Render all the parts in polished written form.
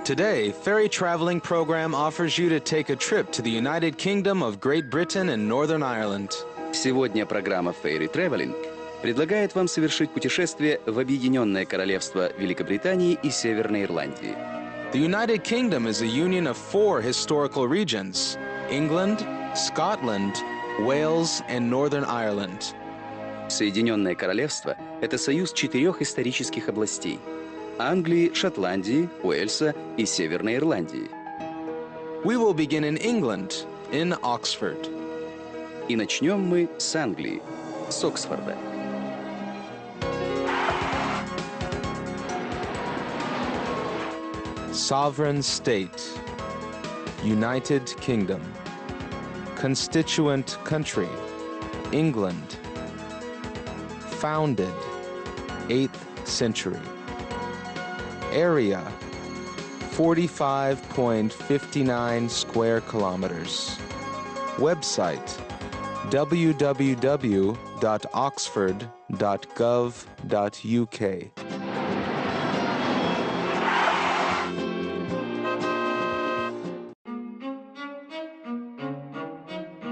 Today, Ferry Traveling Program offers you to take a trip to the United Kingdom of Great Britain and Northern Ireland. Сегодня программа Ferry Traveling предлагает вам совершить путешествие в Объединенное Королевство Великобритании и Северной Ирландии. The United Kingdom is a union of 4 historical regions: England, Scotland, Wales, and Northern Ireland. Соединенное Королевство – это союз 4 исторических областей – Англии, Шотландии, Уэльса и Северной Ирландии. We will begin in England, in Oxford. И начнем мы с Англии, с Оксфорда. Sovereign State, United Kingdom. Constituent Country, England. Founded, 8th century. Area, 45.59 square kilometers. Website, www.oxford.gov.uk.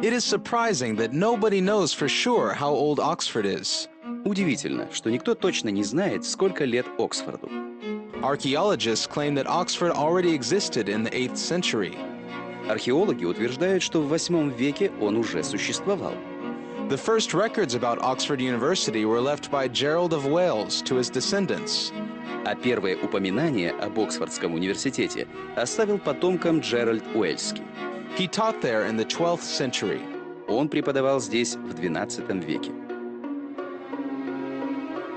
It is surprising that nobody knows for sure how old Oxford is. Удивительно, что никто точно не знает, сколько лет Оксфорду. Archaeologists claim that Oxford already existed in the 8th century. Археологи утверждают, что в 8 веке он уже существовал. The first records about Oxford University were left by Gerald of Wales to his descendants. А первое упоминание об Оксфордском университете оставил потомкам Джеральд Уэльский. He taught there in the 12th century. Он преподавал здесь в XII веке.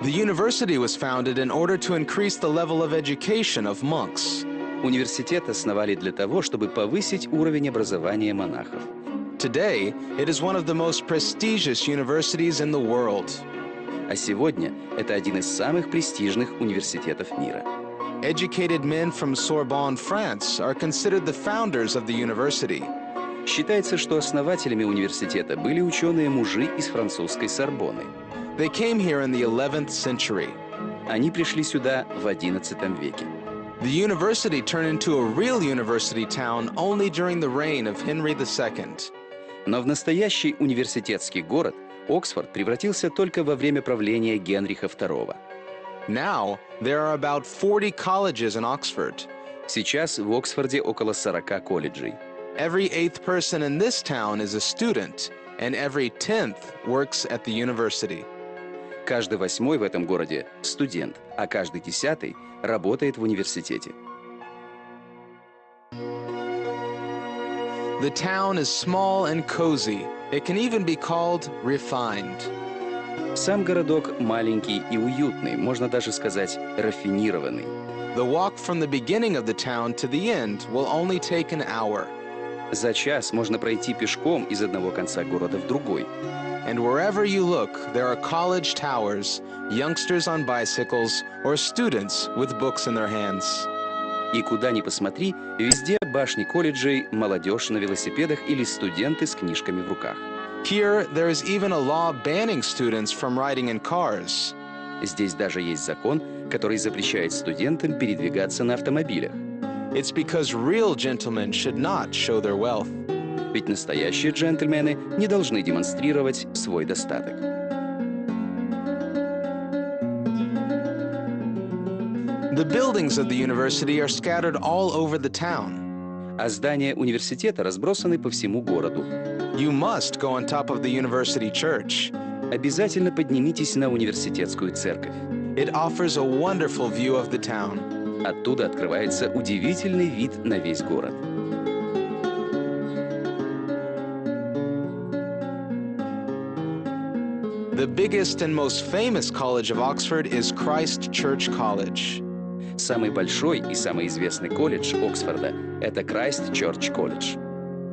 The university was founded in order to increase the level of education of monks. Университет основали для того, чтобы повысить уровень образования монахов. Today, it is one of the most prestigious universities in the world. А сегодня это один из самых престижных университетов мира. Educated men from Sorbonne, France, are considered the founders of the university. Считается, что основателями университета были ученые-мужи из французской Сорбонны. They came here in the 11th century. Они пришли сюда в XI веке. The university turned into a real university town only during the reign of Henry II. Но в настоящий университетский город Оксфорд превратился только во время правления Генриха II. Now, there are about 40 colleges in Oxford. Сейчас в Оксфорде около 40 колледжей. Every 8th person in this town is a student, and every 10th works at the university. Каждый 8-й в этом городе – студент, а каждый 10-й работает в университете. The town is small and cozy. It can even be called refined. Сам городок маленький и уютный, можно даже сказать, рафинированный. The walk from the beginning of the town to the end will only take an hour. За час можно пройти пешком из одного конца города в другой. And wherever you look, there are college towers, youngsters on bicycles, or students with books in their hands. И куда ни посмотри, везде башни колледжей, молодежь на велосипедах или студенты с книжками в руках. Here, there is even a law banning students from riding in cars. Здесь даже есть закон, который запрещает студентам передвигаться на автомобилях. It's because real gentlemen should not show their wealth. Ведь настоящие джентльмены не должны демонстрировать свой достаток. The buildings of the university are scattered all over the town. А здания университета разбросаны по всему городу. You must go on top of the university church. Обязательно поднимитесь на университетскую церковь. It offers a wonderful view of the town. Оттуда открывается удивительный вид на весь город. The biggest and most famous college of Oxford is Christ Church College. Самый большой и самый известный колледж Оксфорда – это Christ Church College.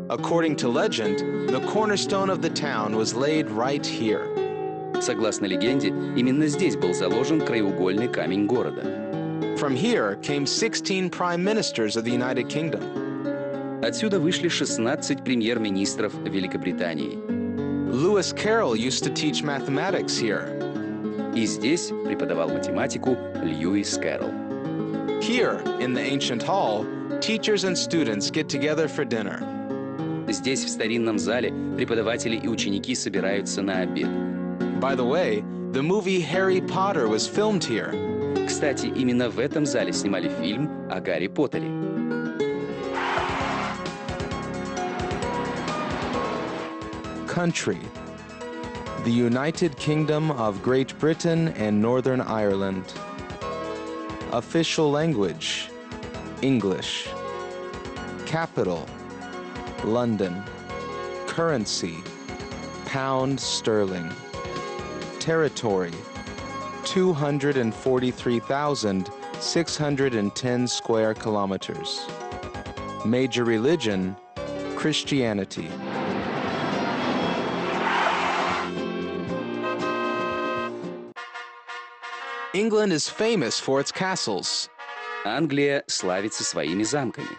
According to legend, the cornerstone of the town was laid right here. Согласно легенде, именно здесь был заложен краеугольный камень города. From here came 16 prime ministers of the United Kingdom. Отсюда вышли 16 премьер-министров Великобритании. Lewis Carroll used to teach mathematics here. И здесь преподавал математику Льюис Кэрролл. Here, in the ancient hall, teachers and students get together for dinner. Здесь, в старинном зале, преподаватели и ученики собираются на обед. By the way, the movie Harry Potter was filmed here. Кстати, именно в этом зале снимали фильм о Гарри Поттере. Country. The United Kingdom of Great Britain and Northern Ireland. Official language, English. Capital, London. Currency, pound sterling. Territory, 243,610 square kilometers. Major religion, Christianity. England is famous for its castles. Англия славится своими замками.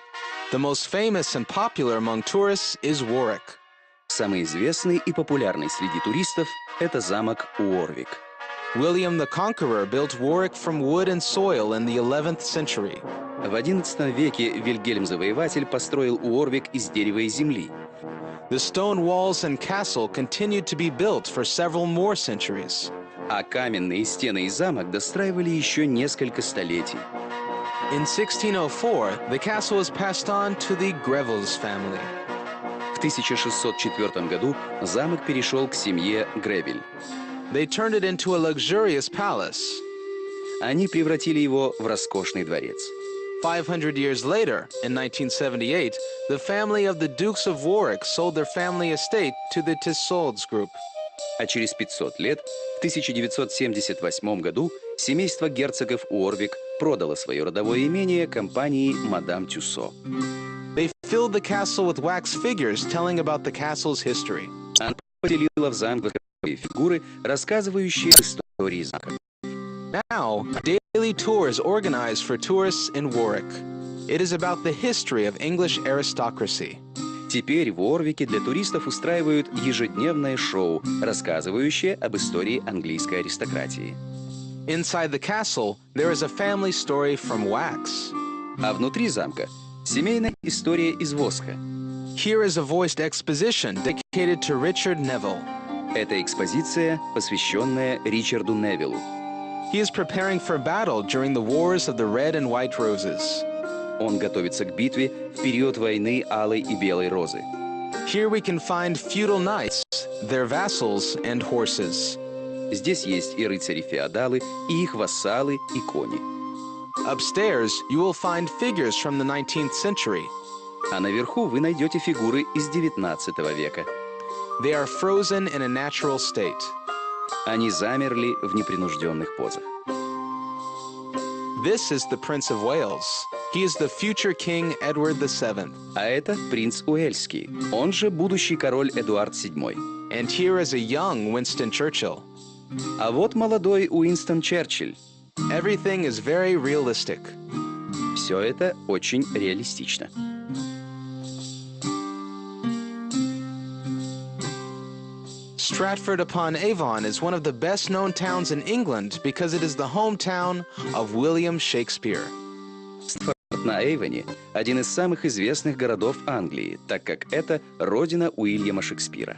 The most famous and popular among tourists is Warwick. Самый известный и популярный среди туристов – это замок Уорвик. William the Conqueror built Warwick from wood and soil in the 11th century. В XI веке Вильгельм Завоеватель построил Уорвик из дерева и земли. The stone walls and castle continued to be built for several more centuries. А каменные стены и замок достраивали еще несколько столетий. In 1604, the castle was passed on to the Greville's family. В 1604 году замок перешел к семье Гревиль. They turned it into a luxurious palace. Они превратили его в роскошный дворец. 500 years later, in 1978, the family of the Dukes of Warwick sold their family estate to the Tissolds Group. А через 500 лет, в 1978 году, семейство герцогов Уорвик продало свое родовое имение компании «Мадам Тюссо». They filled the castle with wax figures telling about the castle's history. Она поделила в замке фигуры, рассказывающие истории замка. Now, daily tours organized for tourists in Warwick. It is about the history of English aristocracy. Теперь в Уорвике для туристов устраивают ежедневное шоу, рассказывающее об истории английской аристократии. Inside the castle, there is a family story from wax. А внутри замка семейная история из воска. Here is a voiced exposition dedicated to Richard Neville. Это экспозиция, посвященная Ричарду Невиллу. He is preparing for battle during the wars of the Red and White Roses. Он готовится к битве в период войны Алой и Белой Розы. Here we can find feudal knights, their vassals and horses. Здесь есть и рыцари-феодалы, и их вассалы, и кони. Upstairs, you will find figures from the 19th century. А наверху вы найдете фигуры из XIX века. They are frozen in a natural state. Они замерли в непринужденных позах. This is the Prince of Wales. He is the future King Edward VII. А это принц Уэльский, он же будущий король Эдуард VII. And here is a young Winston Churchill. А вот молодой Уинстон Черчилль. Everything is very realistic. Все это очень реалистично. Stratford-upon-Avon is one of the best-known towns in England because it is the hometown of William Shakespeare. Стратфорд-на-Эйвоне – один из самых известных городов Англии, так как это родина Уильяма Шекспира.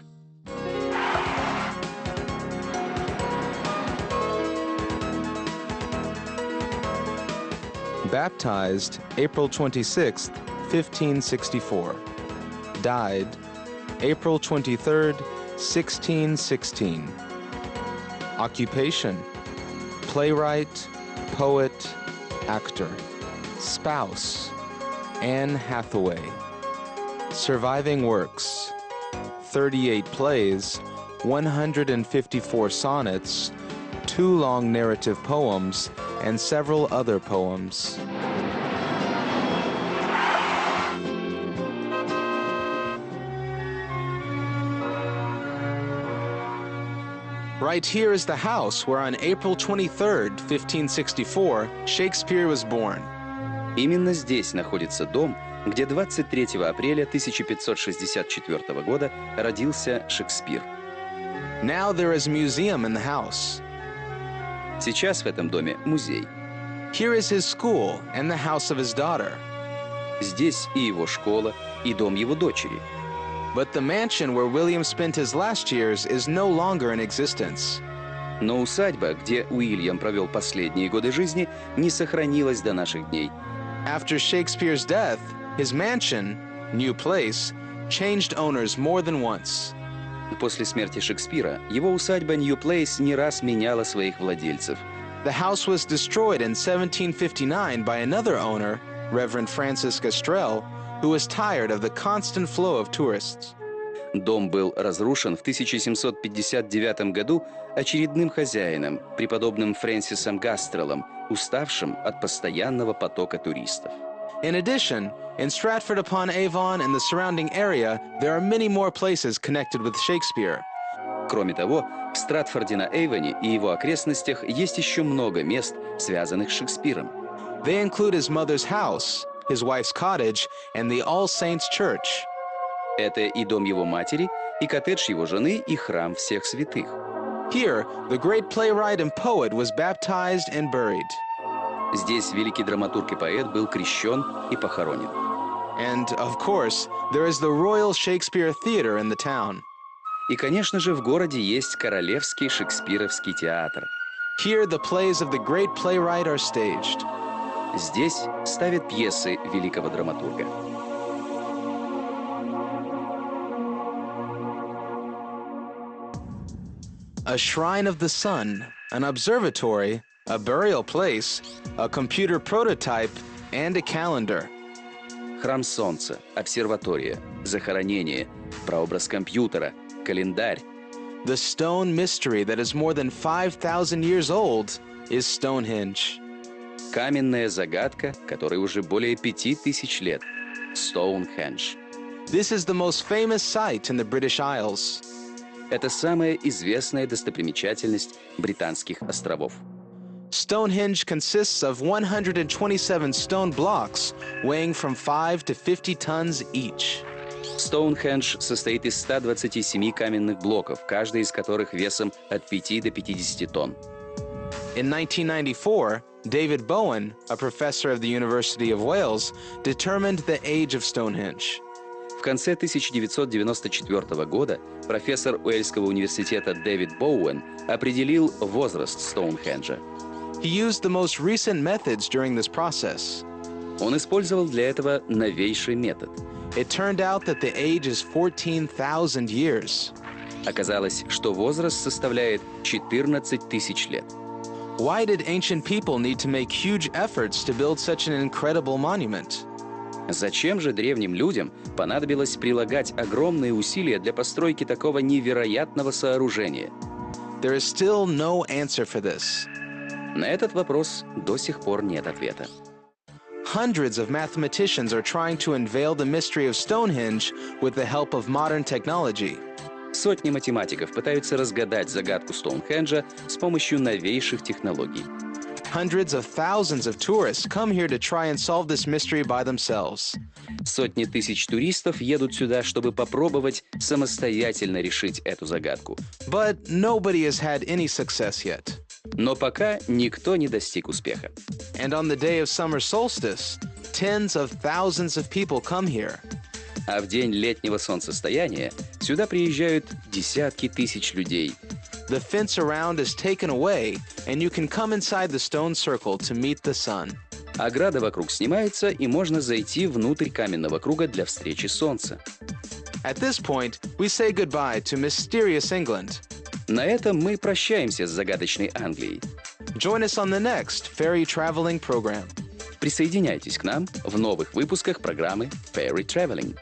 Baptized April 26, 1564. Died April 23, 1616. Occupation: playwright, poet, actor. Spouse: Anne Hathaway. Surviving works: 38 plays, 154 sonnets, 2 long narrative poems, and several other poems. Right here is the house where on April 23, 1564, Shakespeare was born. Именно здесь находится дом, где 23 апреля 1564 года родился Шекспир. Now there is a museum in the house. Сейчас в этом доме музей. Here is his school and the house of his daughter. Здесь и его школа, и дом его дочери. But the mansion where William spent his last years is no longer in existence. Но усадьба, где Уильям провел последние годы жизни, не сохранилась до наших дней. After Shakespeare's death, his mansion, New Place, changed owners more than once. После смерти Шекспира его усадьба New Place не раз меняла своих владельцев. The house was destroyed in 1759 by another owner, Reverend Francis Gastrell, who was tired of the constant flow of tourists. Дом был разрушен в 1759 году очередным хозяином, преподобным Фрэнсисом Гастреллом, уставшим от постоянного потока туристов. In addition, in Stratford-upon-Avon and the surrounding area, there are many more places connected with Shakespeare. Кроме того, в Стратфорде-на-Эйвоне и его окрестностях есть еще много мест, связанных с Шекспиром. They include his mother's house, his wife's cottage, and the All Saints Church. Это и дом его матери, и коттедж его жены, и храм всех святых. Here, the great playwright and poet was baptized and buried. Здесь великий драматург и поэт был крещен и похоронен. And, of course, there is the Royal Shakespeare Theatre in the town. И, конечно же, в городе есть Королевский Шекспировский театр. Here, the plays of the great playwright are staged. Здесь ставят пьесы великого драматурга. A shrine of the sun, an observatory, a burial place, a computer prototype, and a calendar. Храм Солнца, обсерватория, захоронение, прообраз компьютера, календарь. The stone mystery that is more than 5,000 years old is Stonehenge. Каменная загадка, которой уже более 5000 лет. Stonehenge. This is the most famous site in the British Isles. Это самая известная достопримечательность Британских островов. Stonehenge consists of 127 stone blocks weighing from 5 to 50 tons each. Stonehenge состоит из 127 каменных блоков, каждый из которых весом от 5 до 50 тонн. In 1994, David Bowen, a professor of the University of Wales, determined the age of Stonehenge. В конце 1994 года профессор Уэльского университета Дэвид Боуэн определил возраст Стоунхенджа. He used the most recent methods during this process. Он использовал для этого новейший метод. It turned out that the age is 14,000 years. Оказалось, что возраст составляет 14 тысяч лет. Why did ancient people need to make huge efforts to build such an incredible monument? Зачем же древним людям понадобилось прилагать огромные усилия для постройки такого невероятного сооружения? There is still no answer for this. На этот вопрос до сих пор нет ответа. Hundreds of mathematicians are trying to unveil the mystery of Stonehenge with the help of modern technology. Сотни математиков пытаются разгадать загадку Стоунхенджа с помощью новейших технологий. Hundreds of thousands of tourists come here to try and solve this mystery by themselves. Сотни тысяч туристов едут сюда, чтобы попробовать самостоятельно решить эту загадку. But nobody has had any success yet. Но пока никто не достиг успеха. And on the day of summer solstice, tens of thousands of people come here. А в день летнего солнцестояния сюда приезжают десятки тысяч людей. The fence around is taken away, and you can come inside the stone circle to meet the sun. Ограда вокруг снимается, и можно зайти внутрь каменного круга для встречи солнца. At this point, we say goodbye to mysterious England. На этом мы прощаемся с загадочной Англией. Join us on the next ferry traveling program. Присоединяйтесь к нам в новых выпусках программы Ferry Traveling.